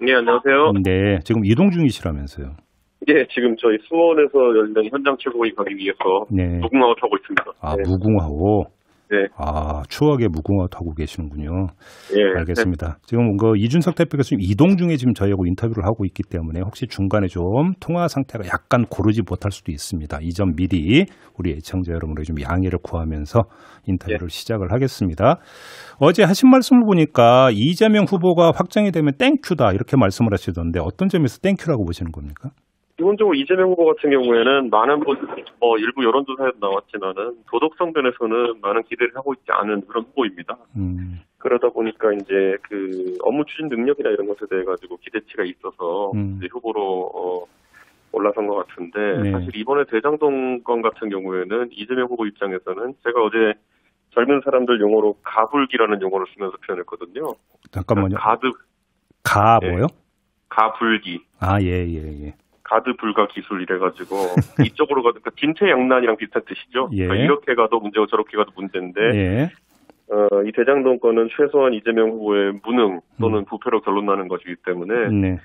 네, 안녕하세요. 네, 지금 이동 중이시라면서요. 예, 지금 저희 수원에서 열린 현장 최고위 가기 위해서 네. 무궁화호 타고 있습니다. 아, 네. 무궁화호. 네. 아, 추억의 무궁화 타고 계시는군요. 예. 알겠습니다. 지금 이준석 대표가 지금 이동 중에 지금 저희하고 인터뷰를 하고 있기 때문에 혹시 중간에 좀 통화 상태가 약간 고르지 못할 수도 있습니다. 이 점 미리 우리 애청자 여러분들의 좀 양해를 구하면서 인터뷰를 시작을 하겠습니다. 어제 하신 말씀을 보니까 이재명 후보가 확정이 되면 땡큐다 이렇게 말씀을 하시던데 어떤 점에서 땡큐라고 보시는 겁니까? 기본적으로 이재명 후보 같은 경우에는 많은 일부 여론조사에도 나왔지만은 도덕성 면에서는 많은 기대를 하고 있지 않은 그런 후보입니다. 그러다 보니까 이제 그 업무 추진 능력이나 이런 것에 대해 가지고 기대치가 있어서 이제 후보로 올라선 것 같은데, 네. 사실 이번에 대장동 건 같은 경우에는 이재명 후보 입장에서는 제가 어제 젊은 사람들 용어로 가불기라는 용어를 쓰면서 표현했거든요. 잠깐만요. 뭐요? 가불기. 아, 예. 가드 불가 기술 이래가지고 이쪽으로 가도 진퇴양난이랑 비슷한 뜻이죠. 예. 그러니까 이렇게 가도 문제고 저렇게 가도 문제인데, 예. 이 대장동 건은 최소한 이재명 후보의 무능 또는 부패로 결론나는 것이기 때문에 네.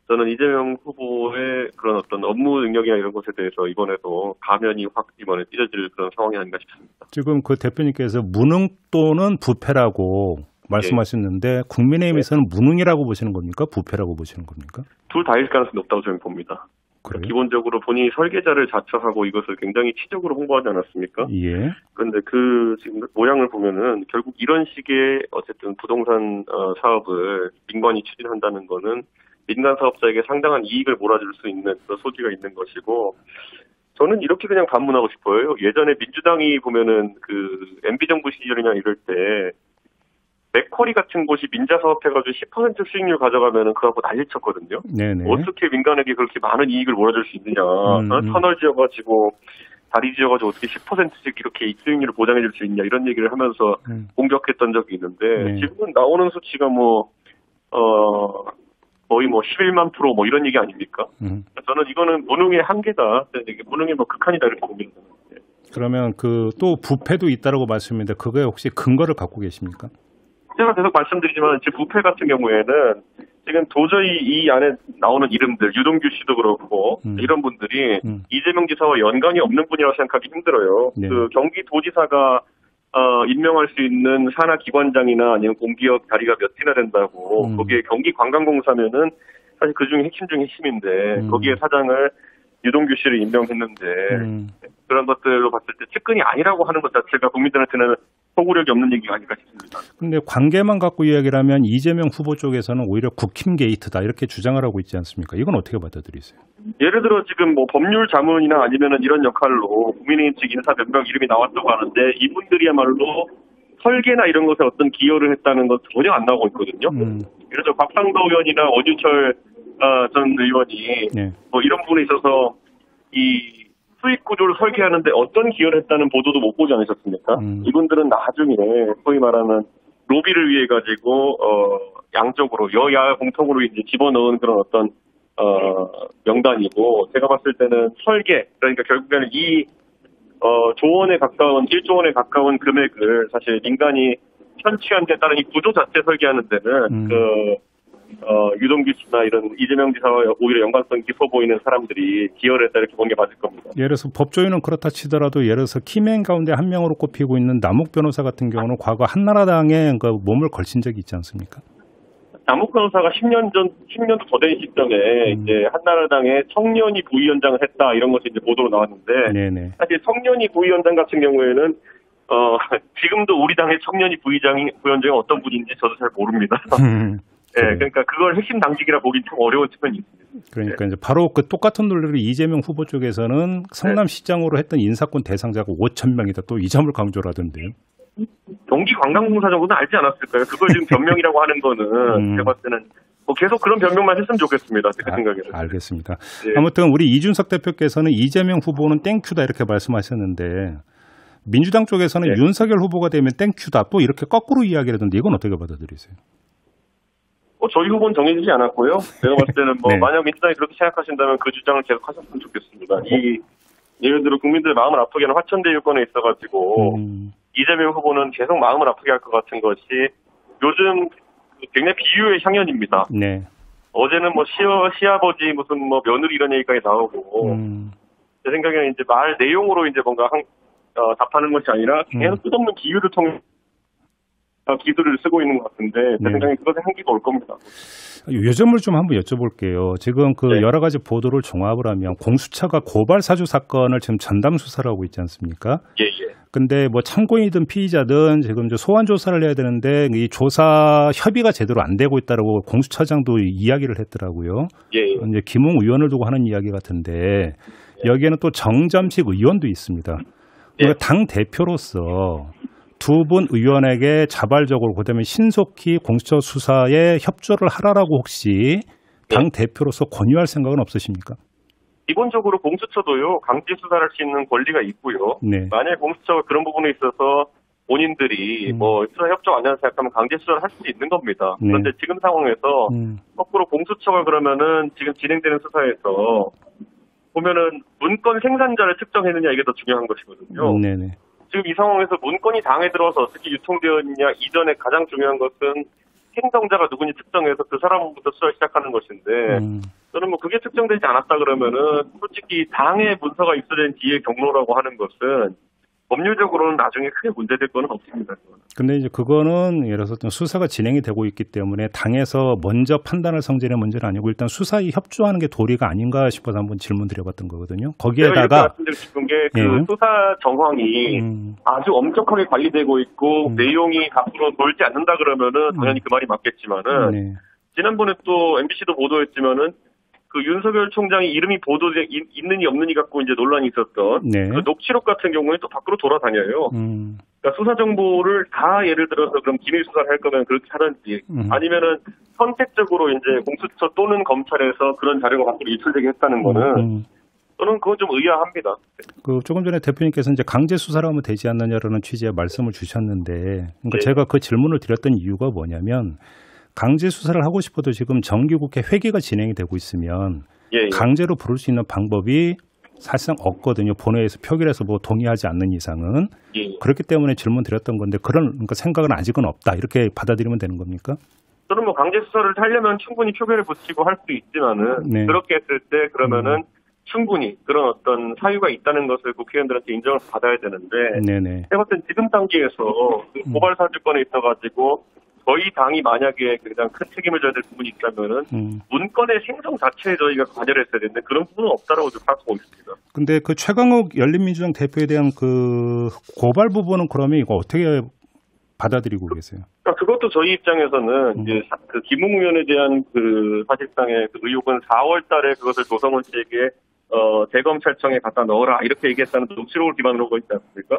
저는 이재명 후보의 그런 어떤 업무 능력이나 이런 것에 대해서 이번에도 가면이 확 이번에 찢어질 그런 상황이 아닌가 싶습니다. 지금 그 대표님께서 무능 또는 부패라고 말씀하셨는데 국민의힘에서는 무능이라고 보시는 겁니까? 부패라고 보시는 겁니까? 둘 다일 가능성이 높다고 저는 봅니다. 그래요? 기본적으로 본인이 설계자를 자처하고 이것을 굉장히 치적으로 홍보하지 않았습니까? 예. 그런데 그 지금 모양을 보면은 결국 이런 식의 어쨌든 부동산 사업을 민관이 추진한다는 거는 민간 사업자에게 상당한 이익을 몰아줄 수 있는 그런 소지가 있는 것이고, 저는 이렇게 그냥 반문하고 싶어요. 예전에 민주당이 보면은 그 MB 정부 시절이나 이럴 때 맥쿼리 같은 곳이 민자 사업해가지고 10% 수익률 가져가면은 그거하고 난리 쳤거든요. 네네. 어떻게 민간에게 그렇게 많은 이익을 몰아줄 수 있느냐. 터널 지어가지고 다리 지어가지고 어떻게 10%씩 이렇게 수익률을 보장해줄 수 있냐 이런 얘기를 하면서 공격했던 적이 있는데, 지금은 나오는 수치가 거의 11만 프로 이런 얘기 아닙니까? 저는 이거는 무능의 한계다. 무능의 극한이다 이렇게 봅니다. 그러면 또 부패도 있다라고 말씀했는데 그거에 혹시 근거를 갖고 계십니까? 제가 계속 말씀드리지만 지금 부패 같은 경우에는 지금 도저히 이 안에 나오는 이름들, 유동규 씨도 그렇고 이런 분들이 이재명 지사와 연관이 없는 분이라고 생각하기 힘들어요. 네. 그 경기도지사가 임명할 수 있는 산하 기관장이나 아니면 공기업 자리가 몇 개나 된다고, 거기에 경기관광공사면은 사실 그 중에 핵심 중에 핵심인데 거기에 사장을 유동규 씨를 임명했는데 그런 것들로 봤을 때 측근이 아니라고 하는 것 자체가 국민들한테는 소구력이 없는 얘기가 아닐까 싶습니다. 그런데 관계만 갖고 이야기를 하면 이재명 후보 쪽에서는 오히려 국힘 게이트다 이렇게 주장을 하고 있지 않습니까? 이건 어떻게 받아들이세요? 예를 들어 지금 법률 자문이나 아니면은 이런 역할로 국민의힘 측 인사 몇 명 이름이 나왔다고 하는데 이분들이야말로 설계나 이런 것에 어떤 기여를 했다는 건 전혀 안 나오고 있거든요. 그래서 곽상도 의원이나 원유철 전 의원이 이런 부분에 있어서 이 수익 구조를 설계하는데 어떤 기여를 했다는 보도도 못 보지 않으셨습니까? 이분들은 나중에 소위 말하는 로비를 위해 가지고 양쪽으로 여야 공통으로 이제 집어넣은 그런 어떤 명단이고, 제가 봤을 때는 설계, 그러니까 결국에는 이 조원에 가까운 1조 원에 가까운 금액을 사실 민간이 편취한 데 따른 이 구조 자체 설계하는 데는 유동규 씨나 이런 이재명 지사와 오히려 연관성 깊어 보이는 사람들이 기여를 했다 이렇게 본 게 맞을 겁니다. 예를 들어서 법조인은 그렇다 치더라도 예를 들어서 키맨 가운데 한 명으로 꼽히고 있는 남욱 변호사 같은 경우는 과거 한나라당에 몸을 걸친 적이 있지 않습니까? 남욱 변호사가 10년도 더 된 시점에 이제 한나라당의 청년이 부위원장을 했다 이런 것이 이제 보도로 나왔는데, 네네. 사실 청년이 부위원장 같은 경우에는 지금도 우리 당의 청년이 부위원장이 어떤 분인지 저도 잘 모릅니다. 네, 그러니까 그걸 핵심 당직이라 보기 참 어려운 측면이 있습니다. 그러니까 이제 바로 그 똑같은 논리로 이재명 후보 쪽에서는 성남시장으로 했던 인사권 대상자가 5천 명이다. 또 이 점을 강조를 하던데요. 경기관광공사 정도는 알지 않았을까요? 그걸 지금 변명이라고 하는 거는 제가 봤을 때는 계속 그런 변명만 했으면 좋겠습니다. 제 생각에는. 알겠습니다. 아무튼 우리 이준석 대표께서는 이재명 후보는 땡큐다 이렇게 말씀하셨는데, 민주당 쪽에서는 윤석열 후보가 되면 땡큐다 또 이렇게 거꾸로 이야기를 하던데 이건 어떻게 받아들이세요? 저희 후보는 정해지지 않았고요. 제가 봤을 때는 만약 민주당이 그렇게 생각하신다면 그 주장을 계속 하셨으면 좋겠습니다. 예를 들어 국민들 마음을 아프게 하는 화천대 유권에 있어가지고 이재명 후보는 계속 마음을 아프게 할 것 같은 것이 요즘 굉장히 비유의 향연입니다. 네. 어제는 뭐 시아버지 무슨 뭐 며느리 이런 얘기까지 나오고 제 생각에는 이제 말 내용으로 이제 뭔가 답하는 것이 아니라 계속 끝없는 비유를 통해 기술을 쓰고 있는 것 같은데 제 생각에 그것에 한계가 올 겁니다. 요점을 좀 한번 여쭤볼게요. 지금 그 여러 가지 보도를 종합을 하면 공수처가 고발 사주 사건을 지금 전담 수사를 하고 있지 않습니까? 예. 근데 뭐 참고인이든 피의자든 지금 이제 소환 조사를 해야 되는데 이 조사 협의가 제대로 안 되고 있다라고 공수처장도 이야기를 했더라고요. 예. 이제 김웅 의원을 두고 하는 이야기 같은데 여기에는 또 정점식 의원도 있습니다. 당 대표로서 두 분 의원에게 자발적으로 그다음에 신속히 공수처 수사에 협조를 하라라고 혹시 당 대표로서 권유할 생각은 없으십니까? 기본적으로 공수처도요 강제 수사를 할 수 있는 권리가 있고요. 만약에 공수처가 그런 부분에 있어서 본인들이 뭐 수사 협조 안 한다고 생각하면 강제 수사를 할 수도 있는 겁니다. 그런데 지금 상황에서 거꾸로 공수처가 그러면은 지금 진행되는 수사에서 보면은 문건 생산자를 특정했느냐 이게 더 중요한 것이거든요. 네네. 지금 이 상황에서 문건이 당에 들어서 어떻게 유통되었느냐 이전에 가장 중요한 것은 행정자가 누군지 특정해서 그 사람부터 수사를 시작하는 것인데 저는 뭐 그게 특정되지 않았다 그러면은 솔직히 당에 문서가 입수된 뒤에 경로라고 하는 것은 법률적으로는 나중에 크게 문제될 거는 없습니다. 근데 이제 그거는 예를 들어서 수사가 진행이 되고 있기 때문에 당에서 먼저 판단을 성질의 문제는 아니고 일단 수사에 협조하는 게 도리가 아닌가 싶어서 한번 질문 드려봤던 거거든요. 거기에다가 말씀드리고 싶은 게 그 수사 정황이 아주 엄격하게 관리되고 있고 내용이 앞으로 돌지 않는다 그러면은 당연히 그 말이 맞겠지만은 지난번에 또 MBC도 보도했지만은 그 윤석열 총장이 이름이 보도돼 있느니 없느니 갖고 이제 논란이 있었던 그 녹취록 같은 경우에 또 밖으로 돌아다녀요. 그러니까 수사 정보를 다 예를 들어서 그럼 기밀 수사를 할 거면 그렇게 하든지 아니면은 선택적으로 이제 공수처 또는 검찰에서 그런 자료가 밖으로 유출되게 했다는 거는 저는 그건 좀 의아합니다. 그 조금 전에 대표님께서 이제 강제 수사를 하면 되지 않느냐라는 취지의 말씀을 주셨는데, 그러니까 제가 그 질문을 드렸던 이유가 뭐냐면. 강제 수사를 하고 싶어도 지금 정기국회 회기가 진행이 되고 있으면 강제로 부를 수 있는 방법이 사실상 없거든요. 본회의에서 표결해서 뭐 동의하지 않는 이상은. 그렇기 때문에 질문 드렸던 건데 그런 그러니까 생각은 아직은 없다. 이렇게 받아들이면 되는 겁니까? 저는 뭐 강제 수사를 하려면 충분히 표결을 붙이고 할 수 있지만은 그렇게 했을 때 그러면은 충분히 그런 어떤 사유가 있다는 것을 국회의원들한테 인정을 받아야 되는데 제가 봤을 땐 지금 단계에서 그 고발 사주권에 있어가지고 저희 당이 만약에 가장 큰 책임을 져야 될 부분이 있다면은 문건의 생성 자체에 저희가 관여를 했어야 되는데 그런 부분은 없다라고 좀 생각하고 있습니다. 근데 그 최강욱 열린민주당 대표에 대한 그 고발 부분은 그러면 이거 어떻게 받아들이고 계세요? 그것도 저희 입장에서는 이제 그 김웅 의원에 대한 그 사실상의 그 의혹은 4월달에 그것을 조성원 씨에게 대검찰청에 갖다 넣어라 이렇게 얘기했다는 녹취록을 기반으로 하고 있지 않습니까?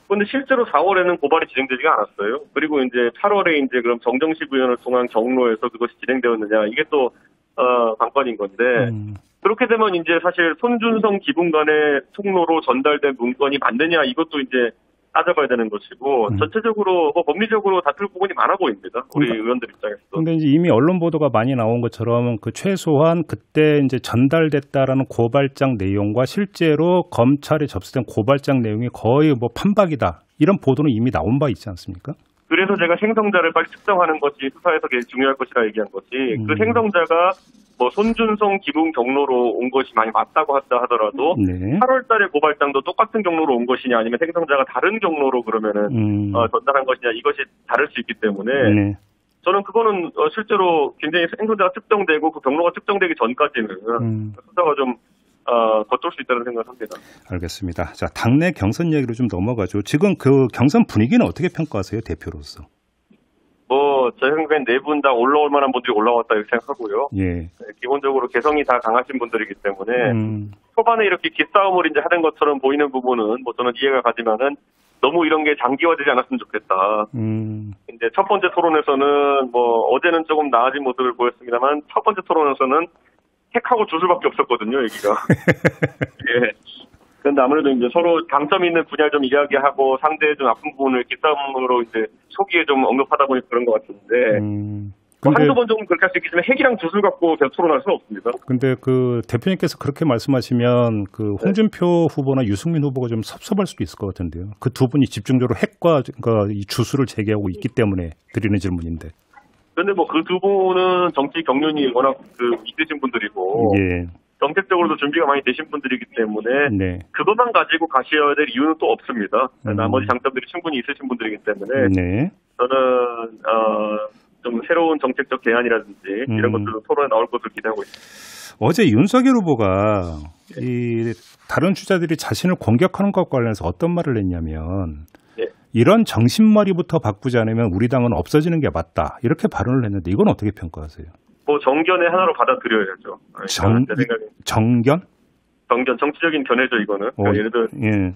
그런데 실제로 4월에는 고발이 진행되지가 않았어요. 그리고 이제 8월에 이제 그럼 정정식 의원을 통한 경로에서 그것이 진행되었느냐 이게 또 관건인 건데 그렇게 되면 이제 사실 손준성 기분간의 통로로 전달된 문건이 맞느냐 이것도 이제 따져봐야 되는 것이고 전체적으로 뭐 법리적으로 다툴 부분이 많아 보입니다. 우리 의원들 입장에서. 그런데 이제 이미 언론 보도가 많이 나온 것처럼 그 최소한 그때 이제 전달됐다라는 고발장 내용과 실제로 검찰에 접수된 고발장 내용이 거의 뭐 판박이다 이런 보도는 이미 나온 바 있지 않습니까? 그래서 제가 생성자를 빨리 특정하는 것이 수사에서 중요할 것이라 얘기한 것이 그 생성자가 뭐 손준성 기분 경로로 온 것이 많이 맞다고 하더라도 8월 달에 고발장도 똑같은 경로로 온 것이냐 아니면 생성자가 다른 경로로 그러면은 전달한 것이냐 이것이 다를 수 있기 때문에 저는 그거는 실제로 굉장히 생성자가 특정되고 그 경로가 특정되기 전까지는 수사가 좀 거칠 수 있다는 생각을 합니다. 알겠습니다. 자, 당내 경선 얘기로 좀 넘어가죠. 지금 그 경선 분위기는 어떻게 평가하세요, 대표로서? 제 생각엔 네 분 다 올라올 만한 분들이 올라왔다 이렇게 생각하고요. 기본적으로 개성이 다 강하신 분들이기 때문에 초반에 이렇게 기싸움을 이제 하는 것처럼 보이는 부분은 뭐 저는 이해가 가지만은 너무 이런 게 장기화되지 않았으면 좋겠다. 이제 첫 번째 토론에서는 뭐 어제는 조금 나아진 모습을 보였습니다만 첫 번째 토론에서는 택하고 주술밖에 없었거든요, 여기가. 그런데 아무래도 이제 서로 강점 있는 분야를 좀 이야기하고 상대의 좀 아픈 부분을 기싸움으로 이제 초기에 좀 언급하다 보니 그런 것 같은데. 한두 번 정도 그렇게 할 수 있겠지만 핵이랑 주술 갖고 계속 토론할 수는 없습니다. 근데 그 대표님께서 그렇게 말씀하시면 그 홍준표 후보나 유승민 후보가 좀 섭섭할 수도 있을 것 같은데요. 그 두 분이 집중적으로 핵과 그러니까 이 주술을 제기하고 있기 때문에 드리는 질문인데. 근데 뭐 그 두 분은 정치 경륜이 워낙 있으신 분들이고, 예. 정책적으로도 준비가 많이 되신 분들이기 때문에, 네. 그것만 가지고 가셔야 될 이유는 또 없습니다. 나머지 장점들이 충분히 있으신 분들이기 때문에, 네. 저는, 좀 새로운 정책적 대안이라든지, 이런 것들도 토론에 나올 것을 기대하고 있습니다. 어제 윤석열 후보가 이 다른 주자들이 자신을 공격하는 것과 관련해서 어떤 말을 했냐면, 이런 정신머리부터 바꾸지 않으면 우리 당은 없어지는 게 맞다. 이렇게 발언을 했는데 이건 어떻게 평가하세요? 뭐 정견의 하나로 받아들여야죠. 정견? 정견, 정치적인 견해죠, 이거는. 예를 들어 예.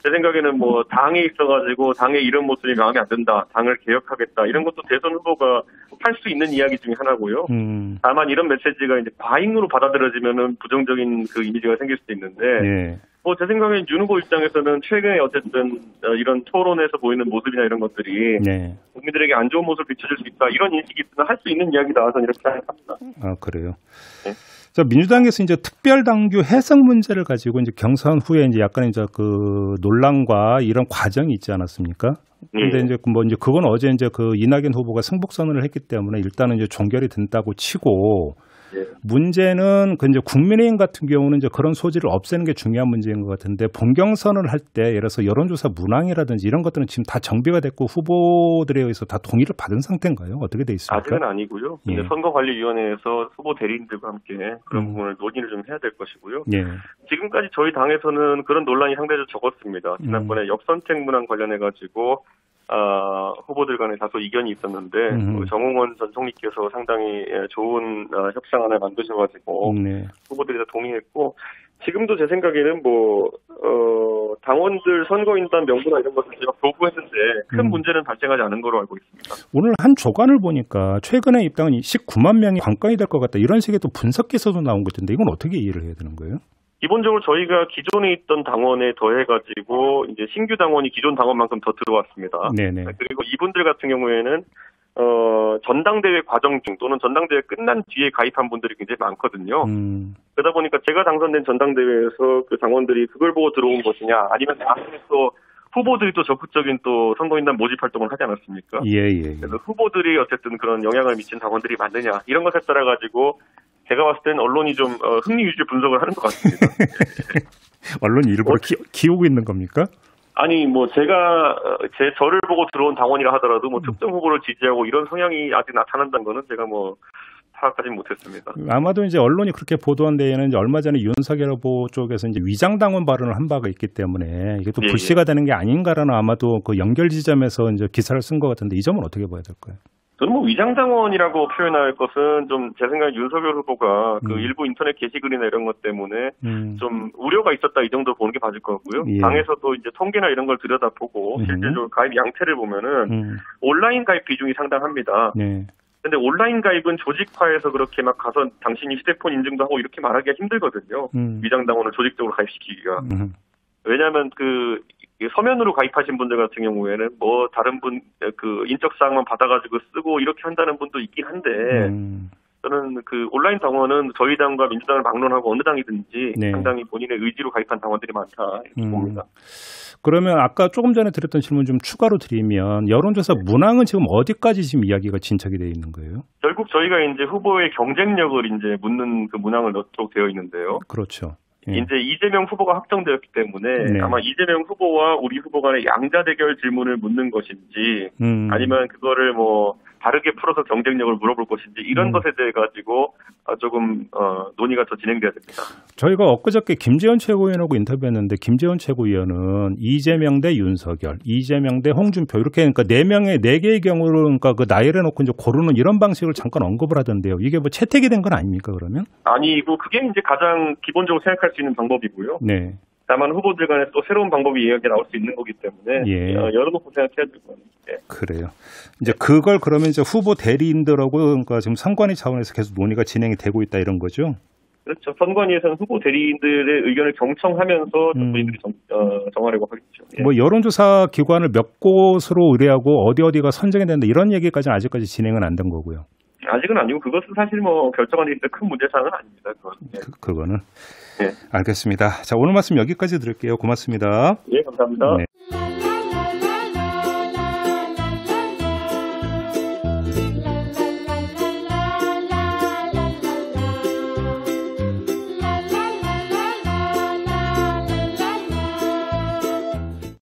제 생각에는 뭐 당에 있어가지고 당의 이런 모습이 마음에 안 든다, 당을 개혁하겠다 이런 것도 대선 후보가 할 수 있는 이야기 중에 하나고요. 다만 이런 메시지가 이제 과잉으로 받아들여지면은 부정적인 그 이미지가 생길 수도 있는데, 예. 뭐 제 생각엔 윤 후보 입장에서는 최근에 어쨌든 이런 토론에서 보이는 모습이나 이런 것들이 네. 국민들에게 안 좋은 모습을 비춰줄 수 있다 이런 인식이 있으면 할 수 있는 이야기다. 저는 이렇게 생각합니다. 아, 그래요. 네. 자, 민주당에서 이제 특별당규 해석 문제를 가지고 이제 경선 후에 이제 약간 이제 그 논란과 이런 과정이 있지 않았습니까? 근데 이제 뭐 이제 그건 어제 이제 그 이낙연 후보가 승복 선언을 했기 때문에 일단은 이제 종결이 된다고 치고, 문제는 그 이제 국민의힘 같은 경우는 이제 그런 소지를 없애는 게 중요한 문제인 것 같은데, 본경선을 할 때 예를 들어서 여론조사 문항이라든지 이런 것들은 지금 다 정비가 됐고 후보들에 의해서 다 동의를 받은 상태인가요? 어떻게 돼 있습니까? 아직은 아니고요. 예. 선거관리위원회에서 후보 대리인들과 함께 그런 부분을 논의를 좀 해야 될 것이고요. 예. 지금까지 저희 당에서는 그런 논란이 상당히 적었습니다. 지난번에 역선택 문항 관련해가지고 후보들 간에 다소 이견이 있었는데 정홍원 전 총리께서 상당히 좋은 협상안을 만드셔가지고 후보들이 다 동의했고, 지금도 제 생각에는 당원들 선거인단 명부나 이런 것을 제가 보고했는데 큰 문제는 발생하지 않은 걸로 알고 있습니다. 오늘 한 조간을 보니까 최근에 입당은 19만 명이 관건이 될 것 같다 이런 식의 또 분석 기사도 나온 것 같은데 이건 어떻게 이해를 해야 되는 거예요? 기본적으로 저희가 기존에 있던 당원에 더해가지고 이제 신규 당원이 기존 당원만큼 더 들어왔습니다. 네네. 그리고 이분들 같은 경우에는 전당대회 과정 중 또는 전당대회 끝난 뒤에 가입한 분들이 굉장히 많거든요. 그러다 보니까 제가 당선된 전당대회에서 그 당원들이 그걸 보고 들어온 것이냐, 아니면 당연히 또 후보들이 또 적극적인 또 선거인단 모집 활동을 하지 않았습니까? 예. 그래서 후보들이 어쨌든 그런 영향을 미친 당원들이 많느냐 이런 것에 따라 가지고 제가 봤을 때는 언론이 좀 흥미 위주 분석을 하는 것 같습니다. 언론이 일부러 키우고 있는 겁니까? 아니 저를 보고 들어온 당원이라 하더라도 특정 후보를 지지하고 이런 성향이 아직 나타난다는 거는 제가 파악하지 못했습니다. 아마도 이제 언론이 그렇게 보도한 데에는 이제 얼마 전에 윤석열 후보 쪽에서 이제 위장당원 발언을 한 바가 있기 때문에 이게 또 불씨가 되는 게 아닌가라는 아마도 그 연결 지점에서 이제 기사를 쓴 것 같은데 이 점은 어떻게 봐야 될까요? 저는 위장당원이라고 표현할 것은 좀 제 생각에 윤석열 후보가 그 일부 인터넷 게시글이나 이런 것 때문에 좀 우려가 있었다 이 정도 보는 게 맞을 것 같고요. 당에서도 이제 통계나 이런 걸 들여다보고 실질적으로 가입 양태를 보면은 온라인 가입 비중이 상당합니다. 근데 온라인 가입은 조직화해서 그렇게 막 가서 당신이 휴대폰 인증도 하고 이렇게 말하기가 힘들거든요. 위장당원을 조직적으로 가입시키기가. 왜냐하면 서면으로 가입하신 분들 같은 경우에는 다른 분 인적사항만 받아가지고 쓰고 이렇게 한다는 분도 있긴 한데, 저는 온라인 당원은 저희 당과 민주당을 막론하고 어느 당이든지 상당히 본인의 의지로 가입한 당원들이 많다 이렇게 봅니다. 그러면 아까 조금 전에 드렸던 질문 좀 추가로 드리면, 여론조사 문항은 지금 어디까지 지금 이야기가 진척이 되어 있는 거예요? 결국 저희가 이제 후보의 경쟁력을 이제 묻는 그 문항을 넣도록 되어 있는데요. 그렇죠. 이제 이재명 후보가 확정되었기 때문에 아마 이재명 후보와 우리 후보 간의 양자 대결 질문을 묻는 것인지 아니면 그거를 다르게 풀어서 경쟁력을 물어볼 것인지 이런 것에 대해 가지고 조금 논의가 더 진행돼야 됩니다. 저희가 엊그저께 김재원 최고위원하고 인터뷰했는데, 김재원 최고위원은 이재명 대 윤석열, 이재명 대 홍준표 이렇게 그러니까 4개의 경우로 그러니까 그 나열해 놓고 이제 고르는 이런 방식을 잠깐 언급을 하던데요. 이게 채택이 된 건 아닙니까 그러면? 아니고 그게 이제 가장 기본적으로 생각할 수 있는 방법이고요. 네. 다만 후보들 간에 또 새로운 방법이 이야기가 나올 수 있는 거기 때문에 열어놓고 생각해야 될 거예요. 그래요. 이제 그걸 그러면 이제 후보 대리인들하고 그러니까 지금 선관위 차원에서 계속 논의가 진행이 되고 있다 이런 거죠? 그렇죠. 선관위에서는 후보 대리인들의 의견을 경청하면서 저희들이 정하려고 하겠죠. 여론조사 기관을 몇 곳으로 의뢰하고 어디가 선정이 된다 이런 얘기까지는 아직까지 진행은 안 된 거고요. 아직은 아니고 그것은 사실 결정하는 데 큰 문제사항은 아닙니다. 그거는. 네. 알겠습니다. 자, 오늘 말씀 여기까지 드릴게요. 고맙습니다. 예, 감사합니다. 네.